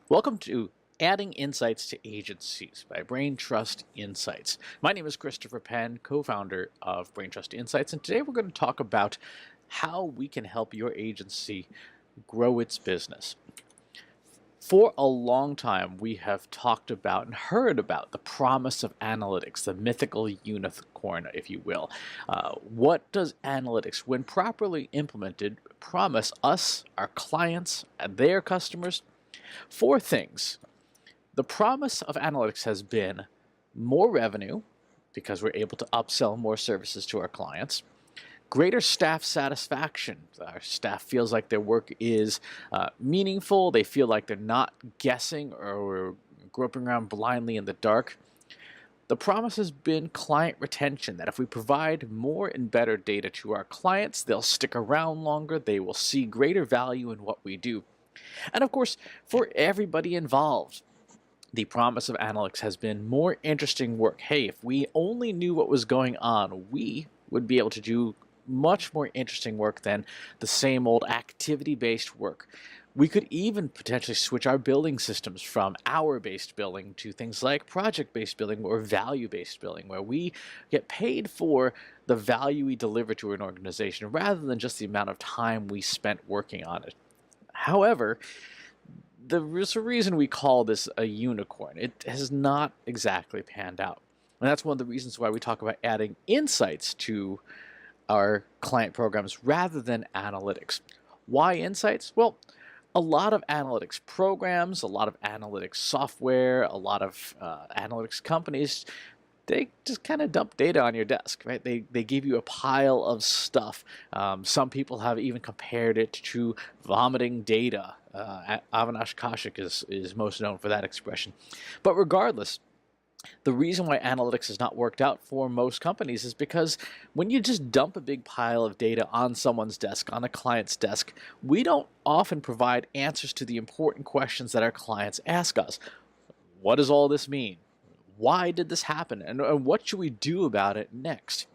Welcome to Adding Insights to Agencies by BrainTrust Insights. My name is Christopher Penn, co-founder of BrainTrust Insights, and today we're going to talk about how we can help your agency grow its business. For a long time, we have talked about and heard about the promise of analytics, the mythical unicorn, if you will. What does analytics, when properly implemented, promise us, our clients, and their customers? Four things. The promise of analytics has been more revenue, because we're able to upsell more services to our clients, greater staff satisfaction. Our staff feels like their work is meaningful. They feel like they're not guessing or groping around blindly in the dark. The promise has been client retention, that if we provide more and better data to our clients, they'll stick around longer, they will see greater value in what we do. And of course, for everybody involved, the promise of analytics has been more interesting work. Hey, if we only knew what was going on, we would be able to do much more interesting work than the same old activity-based work. We could even potentially switch our billing systems from hour-based billing to things like project-based billing or value-based billing, where we get paid for the value we deliver to an organization rather than just the amount of time we spent working on it. However, there's a reason we call this a unicorn. It has not exactly panned out. And that's one of the reasons why we talk about adding insights to our client programs rather than analytics. Why insights? Well, a lot of analytics programs, a lot of analytics software, a lot of analytics companies, they just kind of dump data on your desk, right? They give you a pile of stuff. Some people have even compared it to vomiting data. Avinash Kaushik is most known for that expression. But regardless, the reason why analytics has not worked out for most companies is because when you just dump a big pile of data on someone's desk, on a client's desk, we don't often provide answers to the important questions that our clients ask us. What does all this mean? Why did this happen? And what should we do about it next?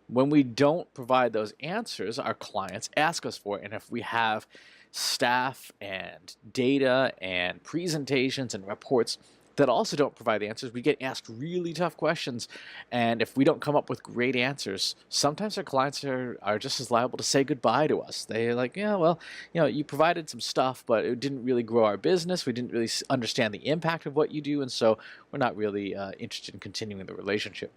When we don't provide those answers, our clients ask us for it. And if we have staff and data and presentations and reports that also don't provide answers, we get asked really tough questions. And if we don't come up with great answers, sometimes our clients are just as liable to say goodbye to us. They're like, yeah, well, you provided some stuff, but it didn't really grow our business. We didn't really understand the impact of what you do, and so we're not really interested in continuing the relationship.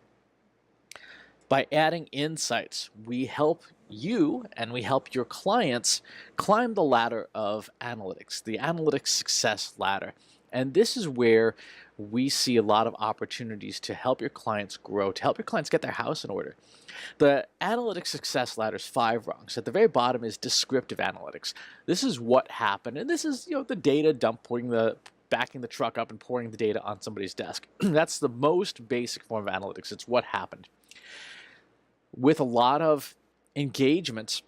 By adding insights, we help you and we help your clients climb the ladder of analytics, the analytics success ladder. And this is where we see a lot of opportunities to help your clients grow, to help your clients get their house in order. The analytics success ladder is 5 rungs. At the very bottom is descriptive analytics. This is what happened, and this is the data dump, backing the truck up and pouring the data on somebody's desk. That's the most basic form of analytics. It's what happened. With a lot of engagements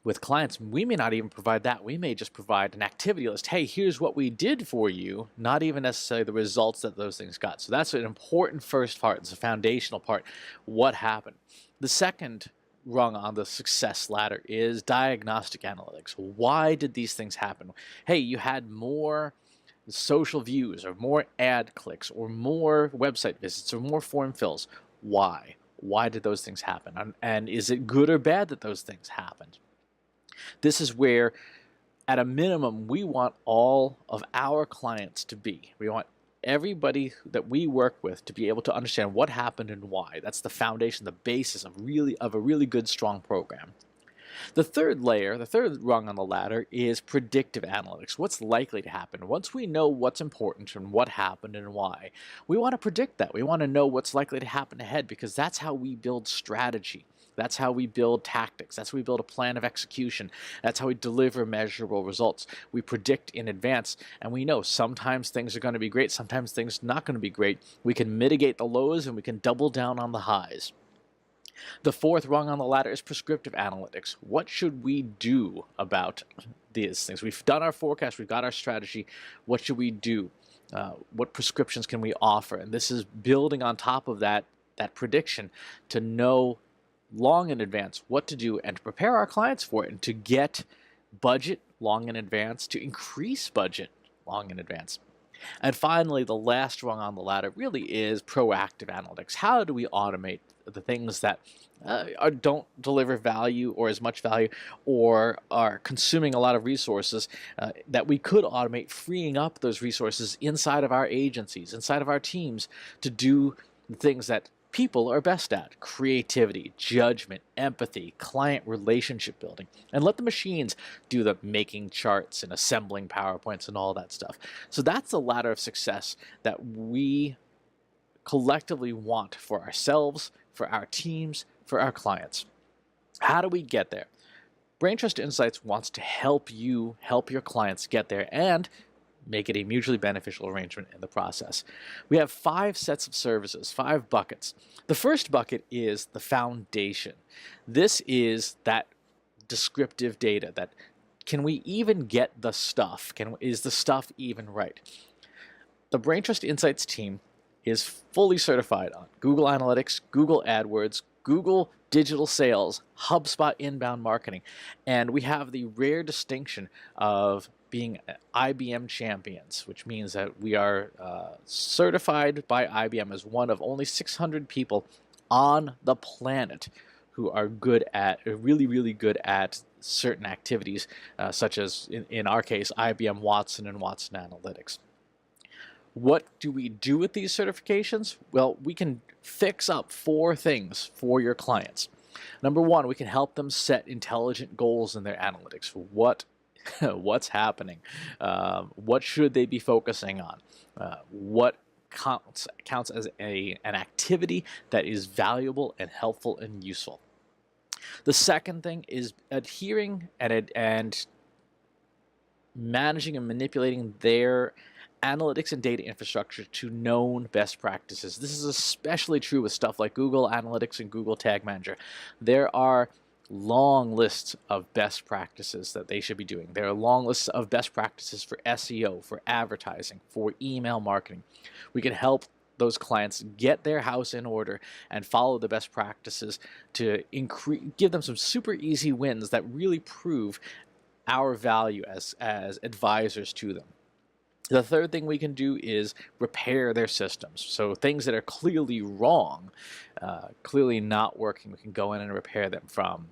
with clients, we may not even provide that. We may just provide an activity list. Hey, here's what we did for you, not even necessarily the results that those things got. So that's an important first part. It's a foundational part. What happened? The second rung on the success ladder is diagnostic analytics. Why did these things happen? Hey, you had more social views or more ad clicks or more website visits or more form fills. Why? Why did those things happen? And is it good or bad that those things happened? This is where, at a minimum, we want all of our clients to be. We want everybody that we work with to be able to understand what happened and why. That's the foundation, the basis of a really good, strong program. The third layer, the third rung on the ladder, is predictive analytics. What's likely to happen? Once we know what's important and what happened and why, we want to predict that. We want to know what's likely to happen ahead, because that's how we build strategy. That's how we build tactics. That's how we build a plan of execution. That's how we deliver measurable results. We predict in advance, and we know sometimes things are going to be great, sometimes things are not going to be great. We can mitigate the lows and we can double down on the highs. The fourth rung on the ladder is prescriptive analytics. What should we do about these things? We've done our forecast, we've got our strategy. What should we do? What prescriptions can we offer? And this is building on top of that prediction to know long in advance what to do and to prepare our clients for it, and to get budget long in advance, to increase budget long in advance. And finally, the last rung on the ladder really is proactive analytics. How do we automate the things that don't deliver value or as much value, or are consuming a lot of resources that we could automate, freeing up those resources inside of our agencies, inside of our teams, to do the things that people are best at: creativity, judgment, empathy, client relationship building, and let the machines do the making charts and assembling PowerPoints and all that stuff. So that's the ladder of success that we collectively want for ourselves, for our teams, for our clients. How do we get there? BrainTrust Insights wants to help you help your clients get there and make it a mutually beneficial arrangement in the process. We have 5 sets of services, 5 buckets. The first bucket is the foundation. This is that descriptive data that, can we even get the stuff? Is the stuff even right? The BrainTrust Insights team is fully certified on Google Analytics, Google AdWords, Google Digital Sales, HubSpot inbound marketing, and we have the rare distinction of being IBM champions, which means that we are certified by IBM as one of only 600 people on the planet who are good at, really, really good at certain activities, such as, in our case, IBM Watson and Watson Analytics. What do we do with these certifications? Well, we can fix up 4 things for your clients. Number 1, we can help them set intelligent goals in their analytics. What's happening? What should they be focusing on? What counts as an activity that is valuable and helpful and useful? The second thing is adhering and managing and manipulating their analytics and data infrastructure to known best practices. This is especially true with stuff like Google Analytics and Google Tag Manager. There are long lists of best practices that they should be doing. There are long lists of best practices for SEO, for advertising, for email marketing. We can help those clients get their house in order and follow the best practices to give them some super easy wins that really prove our value as advisors to them. The third thing we can do is repair their systems. So things that are clearly wrong, clearly not working, we can go in and repair them, from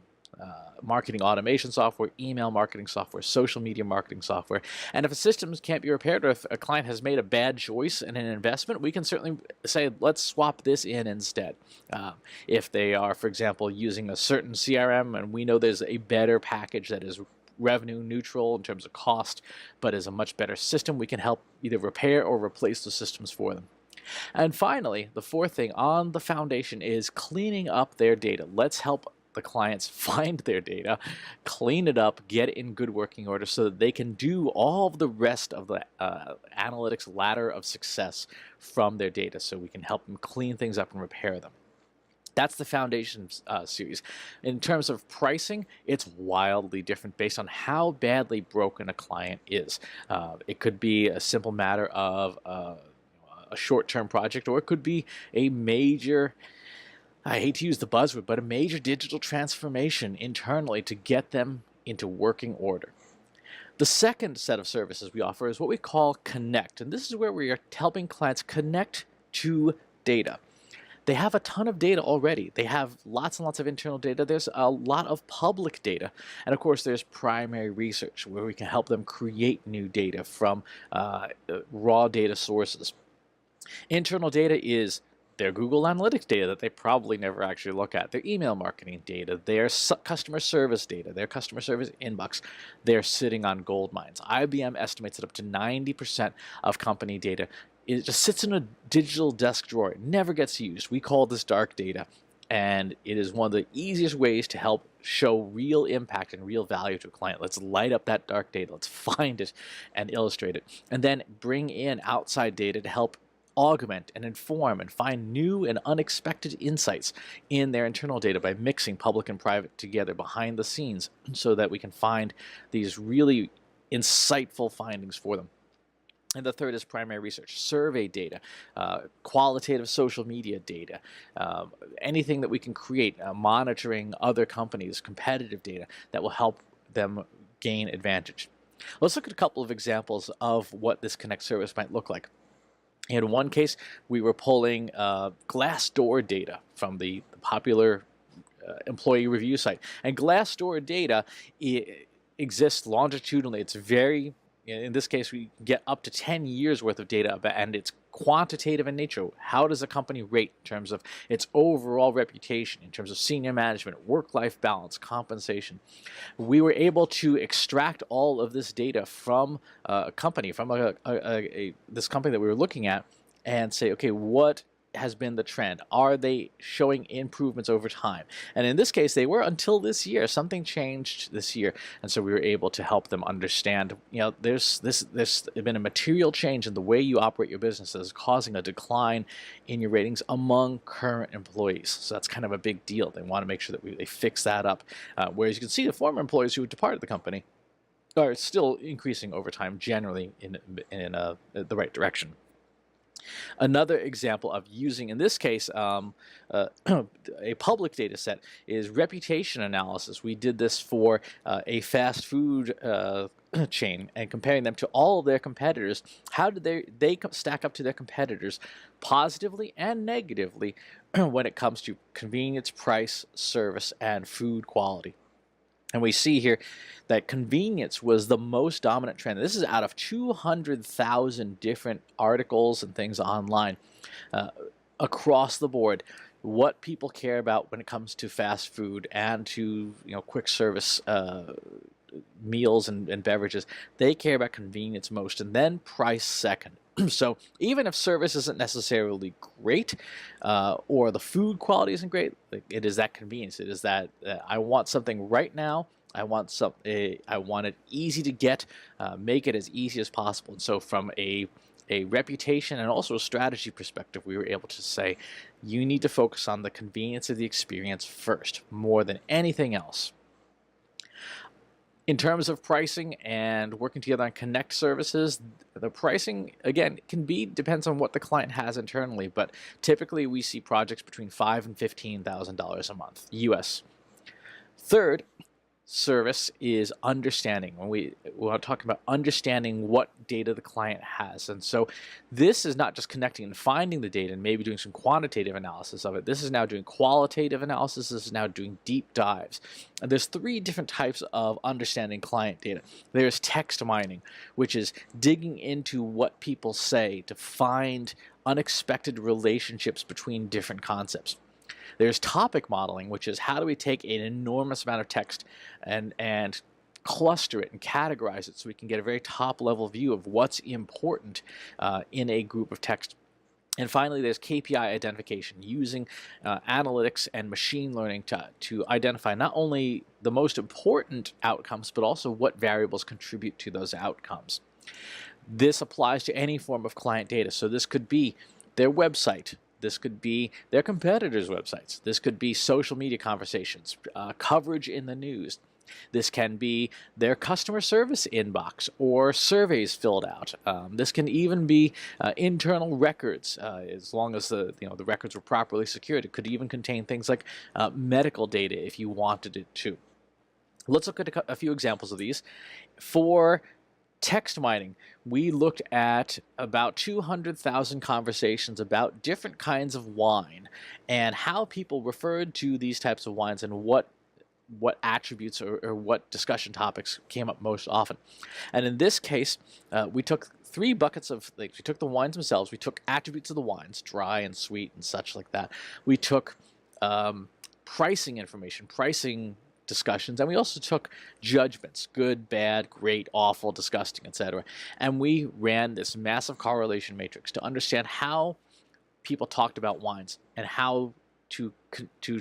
marketing automation software, email marketing software, social media marketing software. And if a system can't be repaired, or if a client has made a bad choice in an investment, we can certainly say, let's swap this in instead. If they are, for example, using a certain CRM and we know there's a better package that is revenue neutral in terms of cost, but is a much better system, we can help either repair or replace the systems for them. And finally, the fourth thing on the foundation is cleaning up their data. Let's help the clients find their data, clean it up, get it in good working order so that they can do all of the rest of the analytics ladder of success from their data, so we can help them clean things up and repair them. That's the foundation series. In terms of pricing, it's wildly different based on how badly broken a client is. It could be a simple matter of a short-term project, or it could be a major, I hate to use the buzzword, but a major digital transformation internally to get them into working order. The second set of services we offer is what we call Connect, and this is where we are helping clients connect to data. They have a ton of data already. They have lots and lots of internal data. There's a lot of public data. And of course, there's primary research, where we can help them create new data from raw data sources. Internal data is their Google Analytics data that they probably never actually look at, their email marketing data, their customer service data, their customer service inbox. They're sitting on gold mines. IBM estimates that up to 90% of company data, it just sits in a digital desk drawer. It never gets used. We call this dark data, and it is one of the easiest ways to help show real impact and real value to a client. Let's light up that dark data. Let's find it and illustrate it, and then bring in outside data to help augment and inform and find new and unexpected insights in their internal data by mixing public and private together behind the scenes, so that we can find these really insightful findings for them. And the third is primary research, survey data, qualitative social media data, anything that we can create, monitoring other companies, competitive data that will help them gain advantage. Let's look at a couple of examples of what this Connect service might look like. In one case, we were pulling Glassdoor data from the popular employee review site. And Glassdoor data exists longitudinally. It's very, in this case, we get up to 10 years worth of data, and it's quantitative in nature. How does a company rate in terms of its overall reputation, in terms of senior management, work-life balance, compensation? We were able to extract all of this data from a company, from this company that we were looking at, and say, okay, what has been the trend? Are they showing improvements over time? And in this case, they were until this year. Something changed this year, and so we were able to help them understand. There's been a material change in the way you operate your business that is causing a decline in your ratings among current employees. So that's kind of a big deal. They want to make sure that they fix that up. Whereas you can see the former employees who departed the company are still increasing over time, generally in the right direction. Another example of using, in this case, a public data set is reputation analysis. We did this for a fast food chain and comparing them to all of their competitors. How did they stack up to their competitors positively and negatively when it comes to convenience, price, service, and food quality? And we see here that convenience was the most dominant trend. This is out of 200,000 different articles and things online across the board. What people care about when it comes to fast food and to quick service meals and beverages, they care about convenience most, and then price second. So even if service isn't necessarily great or the food quality isn't great, it is that convenience. It is that I want something right now. I want it easy to get, make it as easy as possible. And so from a reputation and also a strategy perspective, we were able to say, you need to focus on the convenience of the experience first, more than anything else. In terms of pricing and working together on Connect services, the pricing, again, depends on what the client has internally, but typically we see projects between $5,000 and $15,000 a month, US. Third, service is understanding. When we want to talk about understanding what data the client has. And so this is not just connecting and finding the data and maybe doing some quantitative analysis of it. This is now doing qualitative analysis. This is now doing deep dives. And there's three different types of understanding client data. There's text mining, which is digging into what people say to find unexpected relationships between different concepts. There's topic modeling, which is how do we take an enormous amount of text and cluster it and categorize it so we can get a very top-level view of what's important in a group of text. And finally, there's KPI identification, using analytics and machine learning to identify not only the most important outcomes, but also what variables contribute to those outcomes. This applies to any form of client data. So this could be their website. This could be their competitors' websites. This could be social media conversations, coverage in the news. This can be their customer service inbox or surveys filled out. This can even be internal records, as long as the records were properly secured. It could even contain things like medical data if you wanted it to. Let's look at a few examples of these. For text mining, we looked at about 200,000 conversations about different kinds of wine and how people referred to these types of wines and what attributes or what discussion topics came up most often. And in this case, we took three buckets of things. We took the wines themselves. We took attributes of the wines, dry and sweet and such like that. We took pricing information, pricing discussions, and we also took judgments, good, bad, great, awful, disgusting, etc. And we ran this massive correlation matrix to understand how people talked about wines and how to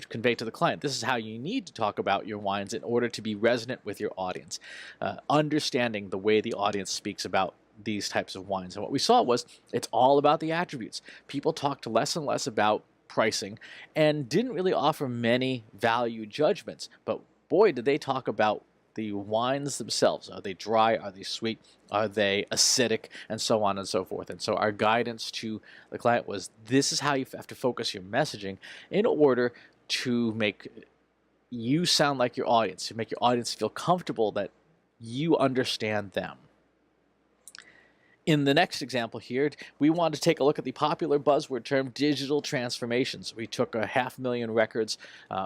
convey to the client, this is how you need to talk about your wines in order to be resonant with your audience, understanding the way the audience speaks about these types of wines. And what we saw was it's all about the attributes. People talked less and less about pricing and didn't really offer many value judgments, but boy, did they talk about the wines themselves. Are they dry? Are they sweet? Are they acidic? And so on and so forth. And so our guidance to the client was, this is how you have to focus your messaging in order to make you sound like your audience, to make your audience feel comfortable that you understand them. In the next example here, we want to take a look at the popular buzzword term digital transformations. We took 500,000 records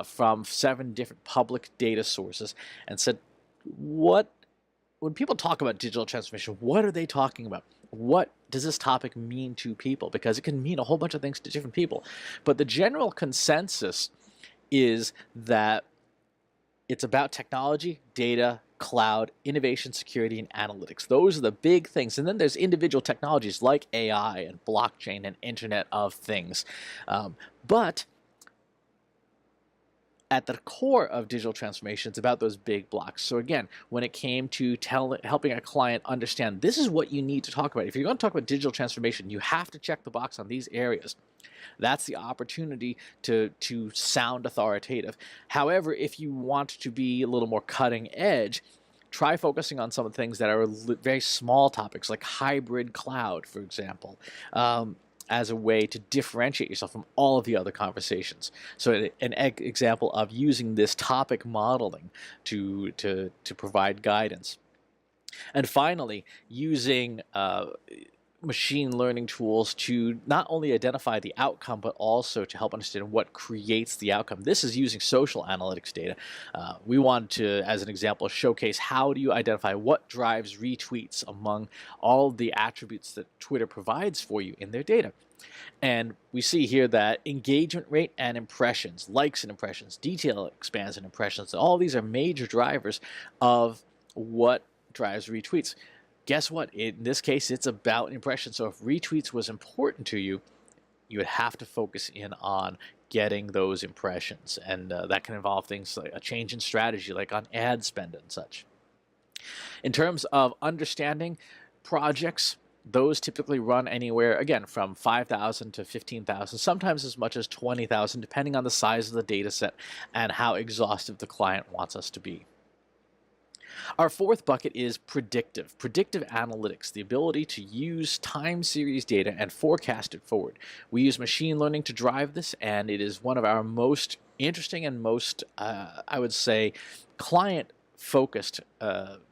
from 7 different public data sources and said, when people talk about digital transformation, what are they talking about? What does this topic mean to people? Because it can mean a whole bunch of things to different people. But the general consensus is that it's about technology, data, cloud, innovation, security, and analytics. Those are the big things. And then there's individual technologies like AI and blockchain and Internet of Things. But at the core of digital transformation, it's about those big blocks. So again, when it came to helping a client understand this is what you need to talk about. If you're going to talk about digital transformation, you have to check the box on these areas. That's the opportunity to sound authoritative. However, if you want to be a little more cutting edge, try focusing on some of the things that are very small topics, like hybrid cloud, for example, as a way to differentiate yourself from all of the other conversations. So an example of using this topic modeling to provide guidance. And finally, using machine learning tools to not only identify the outcome, but also to help understand what creates the outcome. This is using social analytics data. We want to, as an example, showcase how do you identify what drives retweets among all the attributes that Twitter provides for you in their data. And we see here that engagement rate and impressions, likes and impressions, detail expands and impressions, all these are major drivers of what drives retweets. Guess what? In this case, it's about impressions. So if retweets was important to you, you would have to focus in on getting those impressions. And that can involve things like a change in strategy, like on ad spend and such. In terms of understanding projects, those typically run anywhere, again, from 5,000 to 15,000, sometimes as much as 20,000, depending on the size of the data set and how exhaustive the client wants us to be. Our fourth bucket is predictive analytics, the ability to use time series data and forecast it forward. We use machine learning to drive this, and it is one of our most interesting and most, I would say, client-focused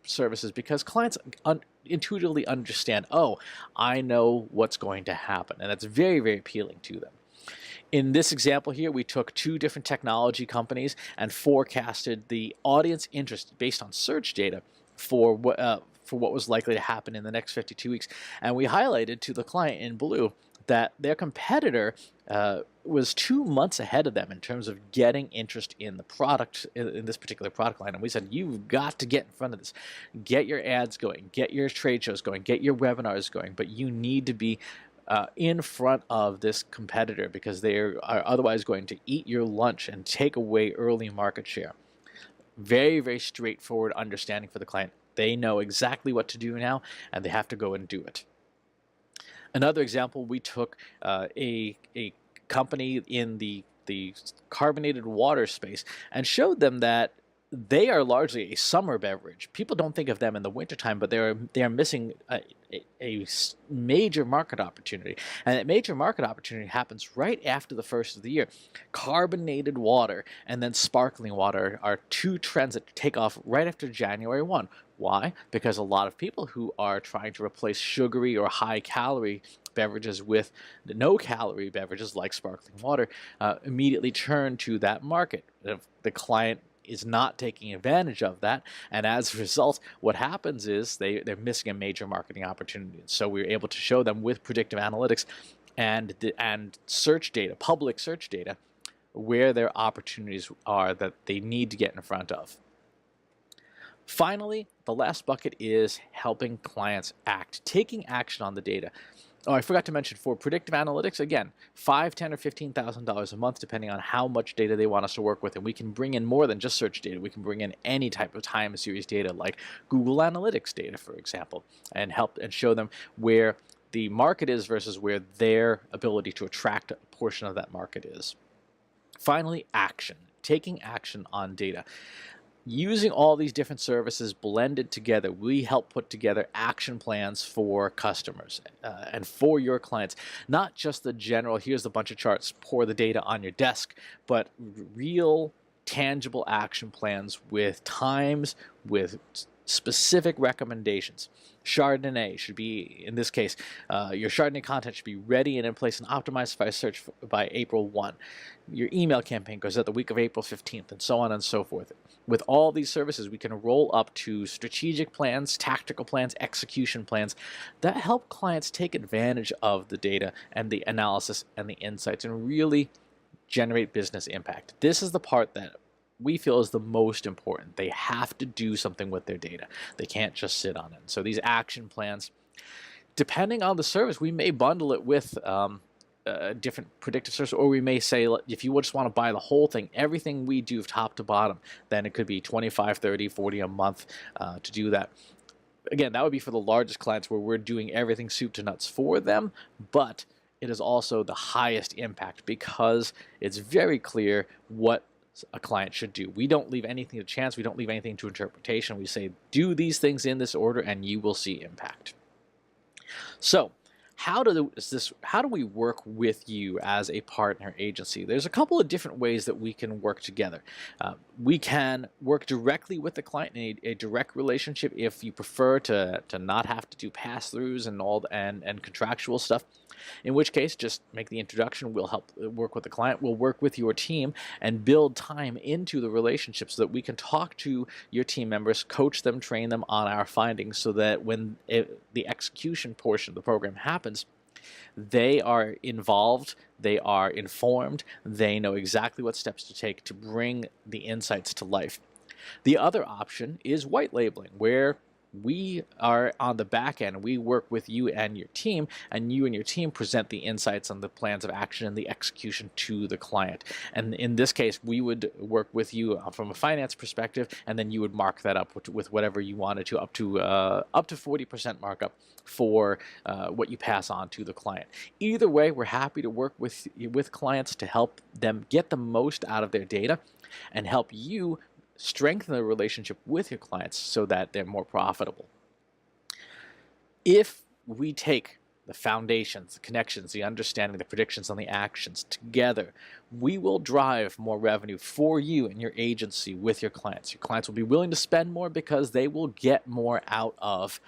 services, because clients intuitively understand, oh, I know what's going to happen, and that's very, very appealing to them. In this example here, we took 2 different technology companies and forecasted the audience interest based on search data for what was likely to happen in the next 52 weeks. And we highlighted to the client in blue that their competitor was 2 months ahead of them in terms of getting interest in the product, in this particular product line. And we said, you've got to get in front of this. Get your ads going, get your trade shows going, get your webinars going, but you need to be in front of this competitor, because they are otherwise going to eat your lunch and take away early market share. Very, very straightforward understanding for the client. They know exactly what to do now, and they have to go and do it. Another example, we took a company in the carbonated water space and showed them that they are largely a summer beverage. People don't think of them in the wintertime, but they are missing a major market opportunity. And that major market opportunity happens right after the first of the year. Carbonated water and then sparkling water are 2 trends that take off right after January 1. Why? Because a lot of people who are trying to replace sugary or high-calorie beverages with no-calorie beverages like sparkling water immediately turn to that market. If the client is not taking advantage of that, and as a result, what happens is they're missing a major marketing opportunity. So we were able to show them with predictive analytics and search data, public search data, where their opportunities are that they need to get in front of. Finally, the last bucket is helping clients act, taking action on the data. Oh, I forgot to mention, for predictive analytics, again, $5,000, $10,000, or $15,000 a month, depending on how much data they want us to work with. And we can bring in more than just search data. We can bring in any type of time series data, like Google Analytics data, for example, and help and show them where the market is versus where their ability to attract a portion of that market is. Finally, action, taking action on data. Using all these different services blended together, we help put together action plans for customers and for your clients. Not just the general, here's a bunch of charts, pour the data on your desk, but real tangible action plans with times, with specific recommendations. Chardonnay should be, in this case, your Chardonnay content should be ready and in place and optimized by search by April 1. Your email campaign goes out the week of April 15th, and so on and so forth. With all these services, we can roll up to strategic plans, tactical plans, execution plans that help clients take advantage of the data and the analysis and the insights and really generate business impact. This is the part that we feel is the most important. They have to do something with their data. They can't just sit on it. So these action plans, depending on the service, we may bundle it with different predictive service, or we may say, if you just want to buy the whole thing, everything we do top to bottom, then it could be 25, 30, 40 a month to do that. Again, that would be for the largest clients where we're doing everything soup to nuts for them, but it is also the highest impact because it's very clear what a client should do. We don't leave anything to chance. We don't leave anything to interpretation. We say, do these things in this order and you will see impact. So how do we work with you as a partner agency? There's a couple of different ways that we can work together. We can work directly with the client in a direct relationship if you prefer to not have to do pass-throughs and contractual stuff. In which case, just make the introduction. We'll help work with the client. We'll work with your team and build time into the relationship so that we can talk to your team members, coach them, train them on our findings so that when the execution portion of the program happens, they are involved, they are informed, they know exactly what steps to take to bring the insights to life. The other option is white labeling, where we are on the back end. We work with you and your team, and you and your team present the insights on the plans of action and the execution to the client. And in this case, we would work with you from a finance perspective, and then you would mark that up with whatever you wanted to, up to 40% markup for what you pass on to the client. Either way, we're happy to work with clients to help them get the most out of their data and help you strengthen the relationship with your clients so that they're more profitable. If we take the foundations, the connections, the understanding, the predictions, and the actions together, we will drive more revenue for you and your agency with your clients. Your clients will be willing to spend more because they will get more out of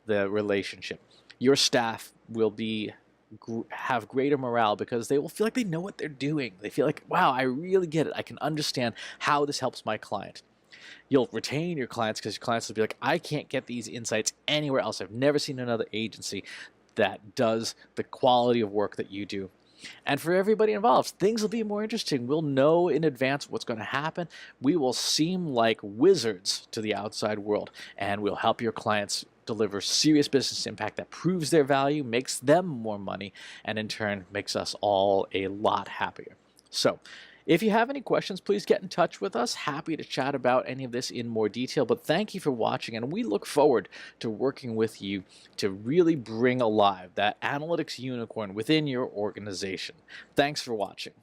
the relationship. Your staff will have greater morale because they will feel like they know what they're doing. They feel like, wow, I really get it. I can understand how this helps my client. You'll retain your clients because your clients will be like, I can't get these insights anywhere else. I've never seen another agency that does the quality of work that you do. And for everybody involved, things will be more interesting. We'll know in advance what's going to happen. We will seem like wizards to the outside world, and we'll help your clients deliver serious business impact that proves their value, makes them more money, and in turn makes us all a lot happier. So if you have any questions, please get in touch with us. Happy to chat about any of this in more detail, but thank you for watching, and we look forward to working with you to really bring alive that analytics unicorn within your organization. Thanks for watching.